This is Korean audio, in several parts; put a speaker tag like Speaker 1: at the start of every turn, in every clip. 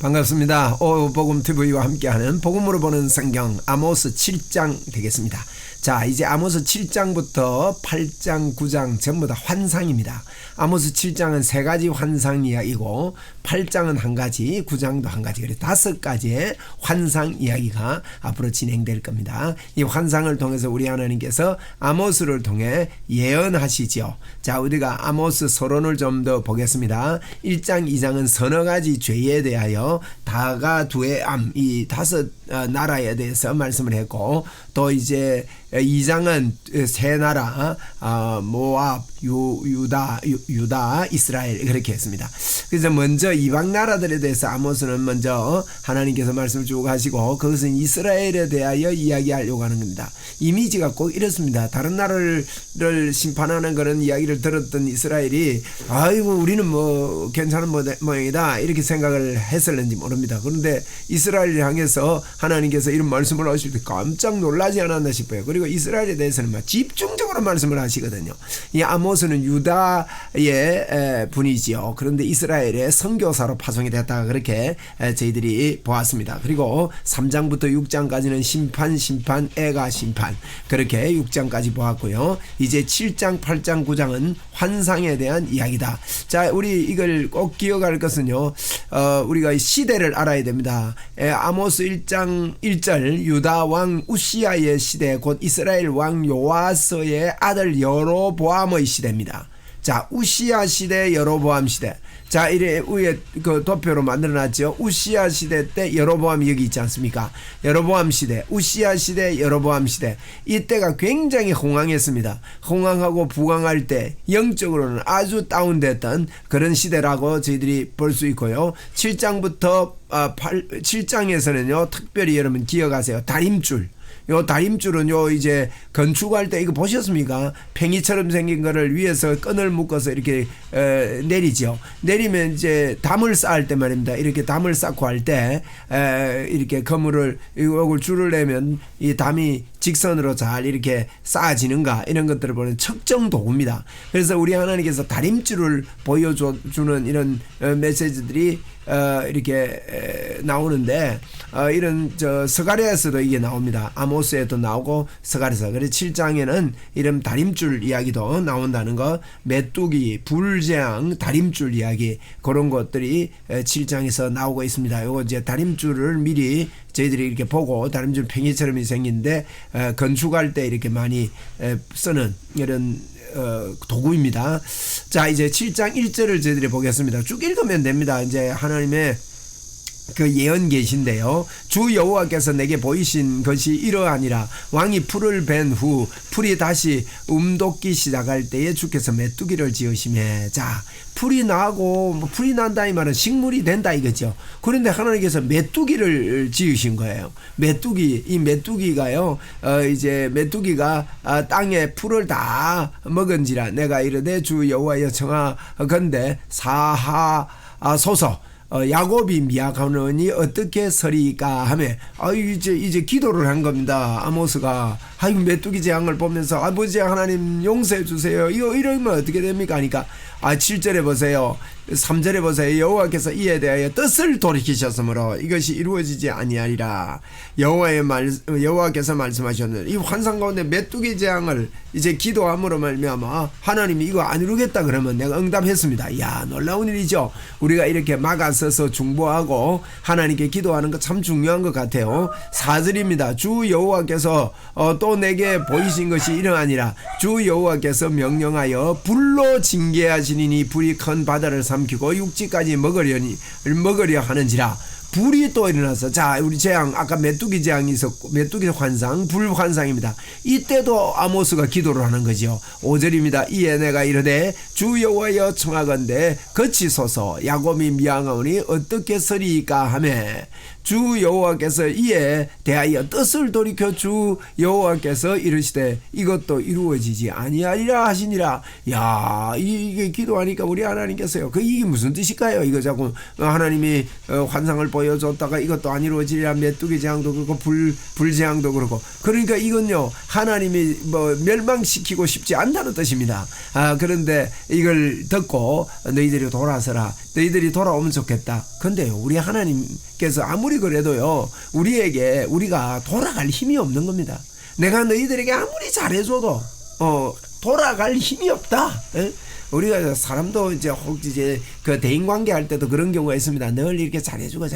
Speaker 1: 반갑습니다. 오복음TV와 함께하는 복음으로 보는 성경 아모스 7장 되겠습니다. 자, 이제 아모스 7장부터 8장, 9장 전부 다 환상입니다. 아모스 7장은 세 가지 환상 이야기고 8장은 한 가지, 9장도 한 가지, 그래서 5가지의 환상 이야기가 앞으로 진행될 겁니다. 이 환상을 통해서 우리 하나님께서 아모스를 통해 예언하시죠. 자, 우리가 아모스 서론을 좀 더 보겠습니다. 1장, 2장은 서너 가지 죄에 대하여 다가 두의 암, 이 5 나라에 대해서 말씀을 했고, 또 이제 2장은 세 나라, 모압, 유다, 이스라엘 그렇게 했습니다. 그래서 먼저 이방 나라들에 대해서 아모스는 먼저 하나님께서 말씀을 쭉 하시고, 그것은 이스라엘에 대하여 이야기하려고 하는 겁니다. 이미지가 꼭 이렇습니다. 다른 나라를 심판하는 그런 이야기를 들었던 이스라엘이 아이고 우리는 뭐 괜찮은 모양이다 이렇게 생각을 했을는지 모릅니다. 그런데 이스라엘을 향해서 하나님께서 이런 말씀을 하실 때 깜짝 놀라지 않았나 싶어요. 그리고 이스라엘에 대해서는 막 집중적으로 말씀을 하시거든요. 이 아모스는 유다의 분이지요. 그런데 이스라엘의 선교사로 파송이 됐다가 그렇게 저희들이 보았습니다. 그리고 3장부터 6장까지는 심판, 애가 심판, 그렇게 6장까지 보았고요. 이제 7장, 8장, 9장은 환상에 대한 이야기다. 자, 우리 이걸 꼭 기억할 것은요, 우리가 시대를 알아야 됩니다. 아모스 1장 1절 유다 왕 우시아의 시대, 곧 이스라엘 왕 요아스의 아들 여로보암의 시대입니다. 자, 우시아 시대, 여로보암 시대. 자, 이래 위에 그 도표로 만들어놨죠. 우시아 시대 때 여로보암이 여기 있지 않습니까? 여로보암 시대, 우시아 시대, 여로보암 시대. 이때가 굉장히 흥황했습니다. 흥황하고 부강할 때 영적으로는 아주 다운됐던 그런 시대라고 저희들이 볼 수 있고요. 7장부터 7장에서는요, 특별히 여러분 기억하세요. 다림줄. 요 다림줄은 요 이제 건축할 때 이거 보셨습니까? 팽이처럼 생긴 거를 위에서 끈을 묶어서 이렇게 내리죠. 내리면 이제 담을 쌓을 때 말입니다. 이렇게 담을 쌓고 할 때 이렇게 그물을 이걸 줄을 내면 이 담이 직선으로 잘 이렇게 쌓아지는가, 이런 것들을 보는 측정 도구입니다. 그래서 우리 하나님께서 다림줄을 보여주는 이런 메시지들이 이렇게 나오는데, 이런 스가랴에서도 이게 나옵니다. 아모스에도 나오고 스가랴에서. 그래서 7장에는 이런 다림줄 이야기도 나온다는 거, 메뚜기, 불재앙, 다림줄 이야기, 그런 것들이 7장에서 나오고 있습니다. 요거 이제 다림줄을 미리 저희들이 이렇게 보고, 다림줄 팽이처럼 생긴데 건축할 때 이렇게 많이 쓰는 이런 도구입니다. 자, 이제 7장 1절을 저희들이 보겠습니다. 쭉 읽으면 됩니다. 이제 하나님의 그 예언 계신데요. 주 여호와께서 내게 보이신 것이 이러하니라. 왕이 풀을 벤 후 풀이 다시 움돋기 시작할 때에 주께서 메뚜기를 지으시매. 자, 풀이 나고 뭐 풀이 난다 이 말은 식물이 된다 이거죠. 그런데 하나님께서 메뚜기를 지으신 거예요. 메뚜기, 이 메뚜기가요, 이제 메뚜기가 땅에 풀을 다 먹은지라 내가 이르되 주 여호와여 청하건대 사하소서. 야곱이 미약하노니 어떻게 서리까 하며, 이제 기도를 한 겁니다. 아모스가 메뚜기 재앙을 보면서 아버지 하나님 용서해 주세요. 이러면 어떻게 됩니까? 하니까 7절에 보세요. 3절에 보세요. 여호와께서 이에 대하여 뜻을 돌이키셨으므로 이것이 이루어지지 아니하리라. 여호와께서 말씀하셨는데, 이 환상 가운데 메뚜기 재앙을 이제 기도함으로 말미암아 하나님이 이거 안 이루겠다 그러면 내가 응답했습니다. 이야, 놀라운 일이죠. 우리가 이렇게 막아서서 중보하고 하나님께 기도하는 거 참 중요한 것 같아요. 4절입니다. 주 여호와께서 또 내게 보이신 것이 이러하니라. 주 여호와께서 명령하여 불로 징계하시니 불이 큰 바다를 삼키고 육지까지 먹으려 하는지라. 불이 또 일어나서, 자, 우리 재앙, 아까 메뚜기 재앙이 있었고, 메뚜기 환상, 불 환상입니다. 이때도 아모스가 기도를 하는 거죠. 5절입니다. 이에 내가 이르되 주 여호와여 청하건대 거치소서. 야곱이 미양하오니 어떻게 서리이까 하매. 주 여호와께서 이에 대하여 뜻을 돌이켜 주 여호와께서 이르시되 이것도 이루어지지 아니하리라 하시니라. 야, 이게 기도하니까 우리 하나님께서요. 이게 무슨 뜻일까요? 이거 자꾸 하나님이 환상을 보여줬다가 이것도 안 이루어지리라. 메뚜기 재앙도 그렇고 불재앙도 그렇고. 그러니까 이건요, 하나님이 멸망시키고 싶지 않다는 뜻입니다. 그런데 이걸 듣고 너희들이 돌아서라. 너희들이 돌아오면 좋겠다. 근데요, 우리 하나님께서 아무리 그래도요, 우리가 돌아갈 힘이 없는 겁니다. 내가 너희들에게 아무리 잘해줘도 돌아갈 힘이 없다. 에? 우리가 사람도 이제 그 대인 관계 할 때도 그런 경우가 있습니다. 늘 이렇게 잘해주고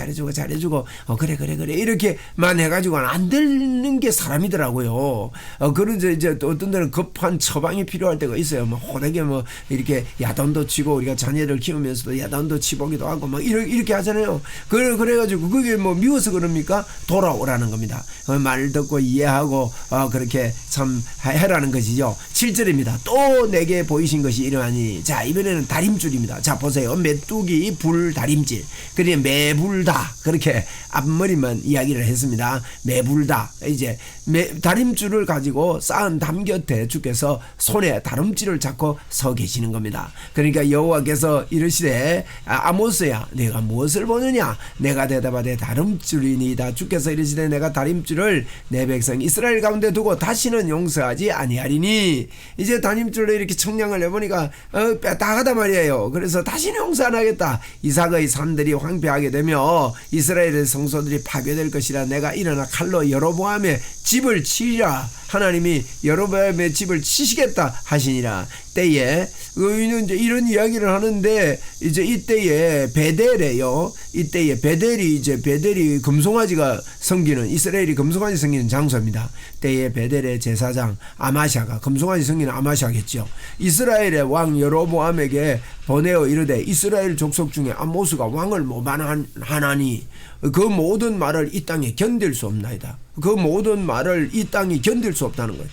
Speaker 1: 그래 이렇게만 해가지고는 안 되는 게 사람이더라고요. 그런 이제 어떤 데는 급한 처방이 필요할 때가 있어요. 호되게 이렇게 야단도 치고 우리가 자녀를 키우면서도 야단도 치보기도 하고 이렇게 하잖아요. 그래가지고 그게 미워서 그럽니까? 돌아오라는 겁니다. 말 듣고 이해하고 그렇게 참 해라는 것이죠. 7절입니다. 또 내게 보이신 것이 이러하니. 자, 이번에는 다림줄입니다. 자, 보세요. 메뚜기 불 다림질. 그러니 매불다. 그렇게 앞머리만 이야기를 했습니다. 매불다. 이제 다림줄을 가지고 쌓은 담 곁에 주께서 손에 다림줄을 잡고 서 계시는 겁니다. 그러니까 여호와께서 이르시되 아모스야, 내가 무엇을 보느냐? 내가 대답하되 다림줄이니이다. 주께서 이르시되 내가 다림줄을 내 백성 이스라엘 가운데 두고 다시는 용서하지 아니하리니. 이제 다림줄로 이렇게 청량을 해보니까 빽딱하단 말이에요. 그래서 다시는 용서 안 하겠다. 이삭의 산들이 황폐하게 되며 이스라엘의 성소들이 파괴될 것이라. 내가 일어나 칼로 여로보암의 집을 치리라. 하나님이 여로보암의 집을 치시겠다 하시니라. 때에 이제 이런 이야기를 하는데 이제 이때에 베델에요. 이때에 베델이 금송아지가 섬기는, 이스라엘이 금송아지 섬기는 장소입니다. 때에 베델의 제사장 아마샤가, 금송아지 섬기는 아마샤겠죠. 이스라엘의 왕 여로보암에게 보내어 이르되 이스라엘 족속 중에 아모스가 왕을 모반하나니 그 모든 말을 이 땅에 견딜 수 없나이다. 그 모든 말을 이 땅이 견딜 수 없다는 거예요.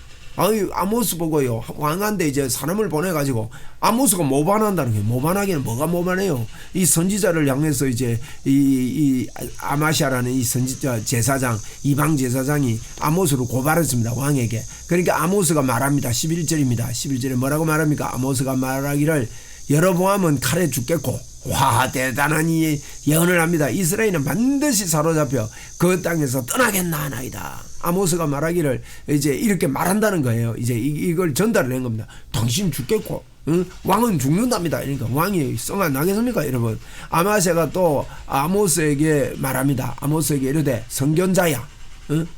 Speaker 1: 아모스 보고요, 왕한테 이제 사람을 보내가지고 아모스가 모반한다는 거예요. 모반하기는 뭐가 모반해요? 이 선지자를 향해서 이제 이 아마샤라는 이 선지자 제사장, 이방 제사장이 아모스를 고발했습니다. 왕에게. 그러니까 아모스가 말합니다. 11절입니다. 11절에 뭐라고 말합니까? 아모스가 말하기를 여로보암은 칼에 죽겠고, 와, 대단한 이 예언을 합니다. 이스라엘은 반드시 사로잡혀 그 땅에서 떠나겠나 하나이다. 아모스가 말하기를 이제 이렇게 말한다는 거예요. 이제 이걸 전달을 한 겁니다. 당신 죽겠고, 왕은 죽는답니다. 그러니까 왕이 썩어 나겠습니까, 여러분? 아마샤가 또 아모스에게 말합니다. 아모스에게 이르되 선견자야.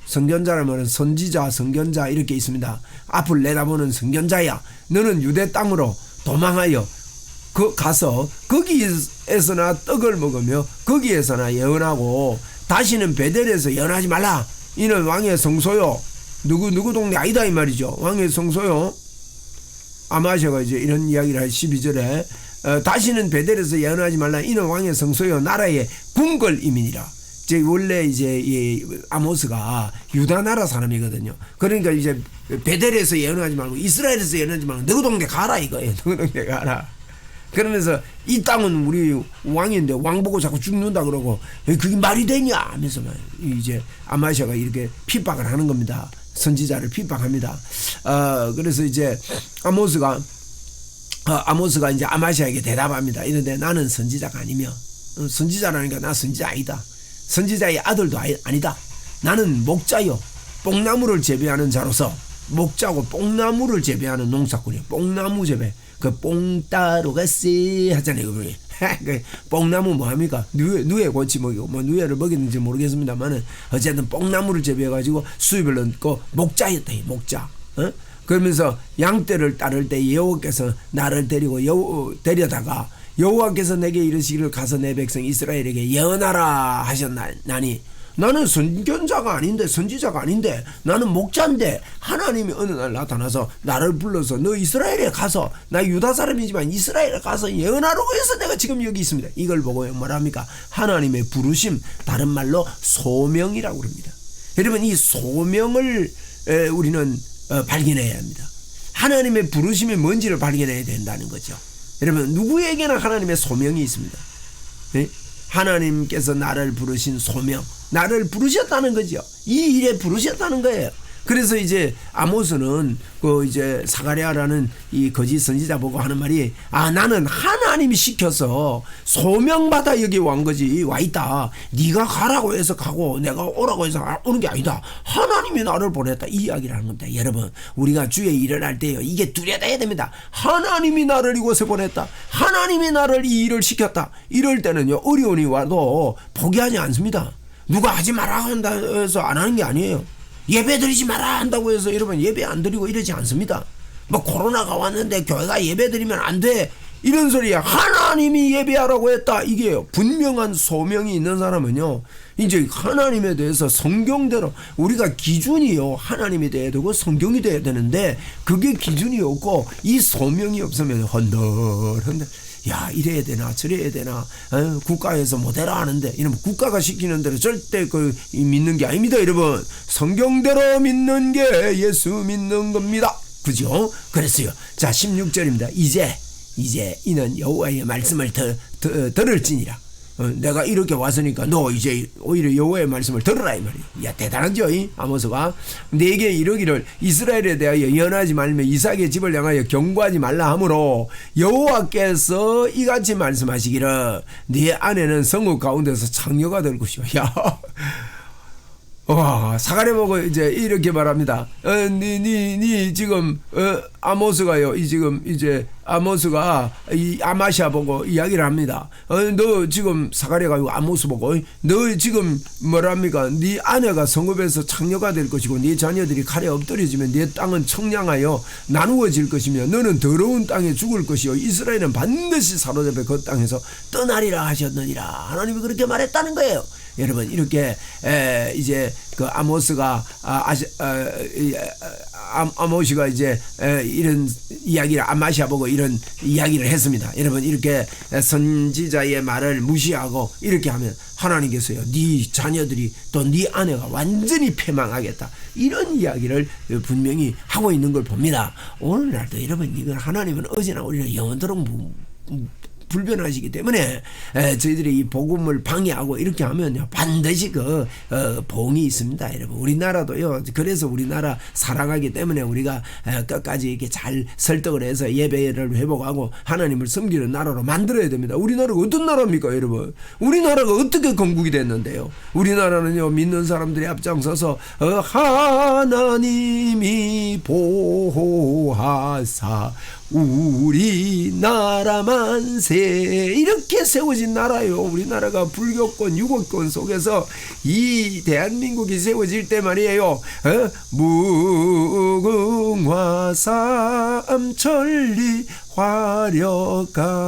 Speaker 1: 선견자라면 선지자, 선견자 이렇게 있습니다. 앞을 내다보는 선견자야. 너는 유대 땅으로 도망하여 가서 거기에서나 떡을 먹으며 거기에서나 예언하고 다시는 베델에서 예언하지 말라. 이는 왕의 성소요. 누구 동네 아니다 이 말이죠. 왕의 성소요. 아마샤가 이제 이런 이야기를 할 12절에 다시는 베델에서 예언하지 말라. 이는 왕의 성소요 나라의 궁궐임이니라. 원래 이제 이 아모스가 유다 나라 사람이거든요. 그러니까 이제 베델에서 예언하지 말고 이스라엘에서 예언하지 말고 너희 동네 가라 이거예요. 너희 동네 가라. 그러면서 이 땅은 우리 왕인데 왕 보고 자꾸 죽는다 그러고 그게 말이 되냐 하면서 이제 아마샤가 이렇게 핍박을 하는 겁니다. 선지자를 핍박합니다. 그래서 이제 아모스가 이제 아마샤에게 대답합니다. 이런데 나는 선지자가 아니며, 선지자라니까 나 선지자 아니다. 선지자의 아들도 아니다. 나는 목자요. 뽕나무를 재배하는 자로서, 목자고 뽕나무를 재배하는 농사꾼이에요. 뽕나무 재배. 그 뽕따로가씨 하잖아요. 그 뽕나무 뭐합니까? 누에 고치 먹이고 누에를 먹였는지 모르겠습니다만은 어쨌든 뽕나무를 재배해가지고 수입을 넣고 목자였다. 목자. 그러면서 양떼를 따를 때 여호와께서 나를 데려다가 여호와께서 내게 이르시기를 가서 내 백성 이스라엘에게 예언하라 하셨나니 나는 선견자가 아닌데, 선지자가 아닌데, 나는 목자인데 하나님이 어느 날 나타나서 나를 불러서 너 이스라엘에 가서, 나 유다 사람이지만 이스라엘에 가서 예언하라고 해서 내가 지금 여기 있습니다. 이걸 보고 뭐랍니까? 하나님의 부르심, 다른 말로 소명이라고 합니다. 여러분, 이 소명을 우리는 발견해야 합니다. 하나님의 부르심이 뭔지를 발견해야 된다는 거죠. 여러분, 누구에게나 하나님의 소명이 있습니다. 네? 하나님께서 나를 부르신 소명, 나를 부르셨다는 거죠. 이 일에 부르셨다는 거예요. 그래서 이제 아모스는 그 이제 사가랴라는 이 거짓 선지자 보고 하는 말이, 아, 나는 하나님이 시켜서 소명받아 여기 온 거지, 와 있다. 네가 가라고 해서 가고 내가 오라고 해서 오는 게 아니다. 하나님이 나를 보냈다, 이 이야기를 하는 겁니다. 여러분, 우리가 주에 일을 할 때요, 이게 뚜렷해야 됩니다. 하나님이 나를 이곳에 보냈다, 하나님이 나를 이 일을 시켰다. 이럴 때는요, 어려움이 와도 포기하지 않습니다. 누가 하지 마라 한다 해서 안 하는 게 아니에요. 예배 드리지 마라 한다고 해서 여러분 예배 안 드리고 이러지 않습니다. 뭐 코로나가 왔는데 교회가 예배 드리면 안 돼, 이런 소리야. 하나님이 예배하라고 했다, 이게요. 분명한 소명이 있는 사람은요, 이제 하나님에 대해서 성경대로, 우리가 기준이요, 하나님이 돼야 되고 성경이 돼야 되는데, 그게 기준이 없고 이 소명이 없으면 헌들헌들, 야, 이래야 되나 저래야 되나, 국가에서 못해라 하는데, 이러면 국가가 시키는 대로 절대 믿는 게 아닙니다. 여러분, 성경대로 믿는 게 예수 믿는 겁니다. 그죠? 그랬어요. 자, 16절입니다. 이제 이는 여호와의 말씀을 들을지니라. 내가 이렇게 왔으니까 너 이제 오히려 여호와의 말씀을 들으라, 이 말이야. 야, 대단하죠, 이 아모스가. 내게 이르기를 이스라엘에 대하여 연하지 말며 이삭의 집을 향하여 경고하지 말라 하므로 여호와께서 이같이 말씀하시기를 네 아내는 성읍 가운데서 창녀가 될 것이요. 야, 와, 사가랴 보고 이제 이렇게 말합니다. 니 지금 아모스가요, 지금 이제 아모스가 이 아마시아 보고 이야기를 합니다. 너 지금 사가랴가 아니고 아모스 보고, 너 지금 뭐랍니까? 네 아내가 성읍에서 창녀가 될 것이고 네 자녀들이 칼에 엎드려지면 네 땅은 청량하여 나누어질 것이며 너는 더러운 땅에 죽을 것이요 이스라엘은 반드시 사로잡혀 그 땅에서 떠나리라 하셨느니라. 하나님이 그렇게 말했다는 거예요. 여러분, 이렇게 이제 그 아모스가 아모시가 이제 이런 이야기를 아마시아 보고 이런 이야기를 했습니다. 여러분, 이렇게 선지자의 말을 무시하고 이렇게 하면 하나님께서요, 네 자녀들이 또 네 아내가 완전히 패망하겠다, 이런 이야기를 분명히 하고 있는 걸 봅니다. 오늘날도 여러분, 이건 하나님은 어제나 오늘날 영원토록 불변하시기 때문에 저희들이 이 복음을 방해하고 이렇게 하면 반드시 보응이 있습니다. 여러분, 우리나라도요, 그래서 우리나라 사랑하기 때문에 우리가 끝까지 이렇게 잘 설득을 해서 예배를 회복하고 하나님을 섬기는 나라로 만들어야 됩니다. 우리나라가 어떤 나라입니까, 여러분? 우리나라가 어떻게 건국이 됐는데요? 우리나라는요, 믿는 사람들이 앞장서서 하나님이 보호하사 우리나라 만세, 이렇게 세워진 나라요. 우리나라가 불교권 유교권 속에서 이 대한민국이 세워질 때 말이에요, 무궁화 삼천리 화려강산,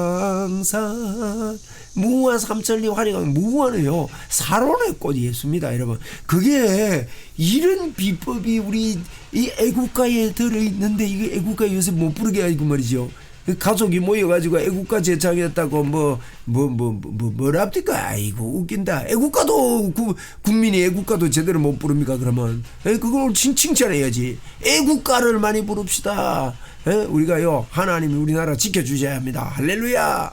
Speaker 1: 무궁화 삼천리 화려강, 무궁화는요 살원의 꽃이 예수입니다. 여러분, 그게 이런 비법이 우리 이 애국가에 들어있는데, 이거 애국가 요새 못 부르게 하고 말이죠. 가족이 모여가지고 애국가 제창했다고 뭐랍니까? 아이고, 웃긴다. 애국가도 국민이 애국가도 제대로 못 부릅니까? 그러면 그걸 칭찬해야지. 애국가를 많이 부릅시다. 우리가요, 하나님이 우리나라 지켜주셔야 합니다. 할렐루야.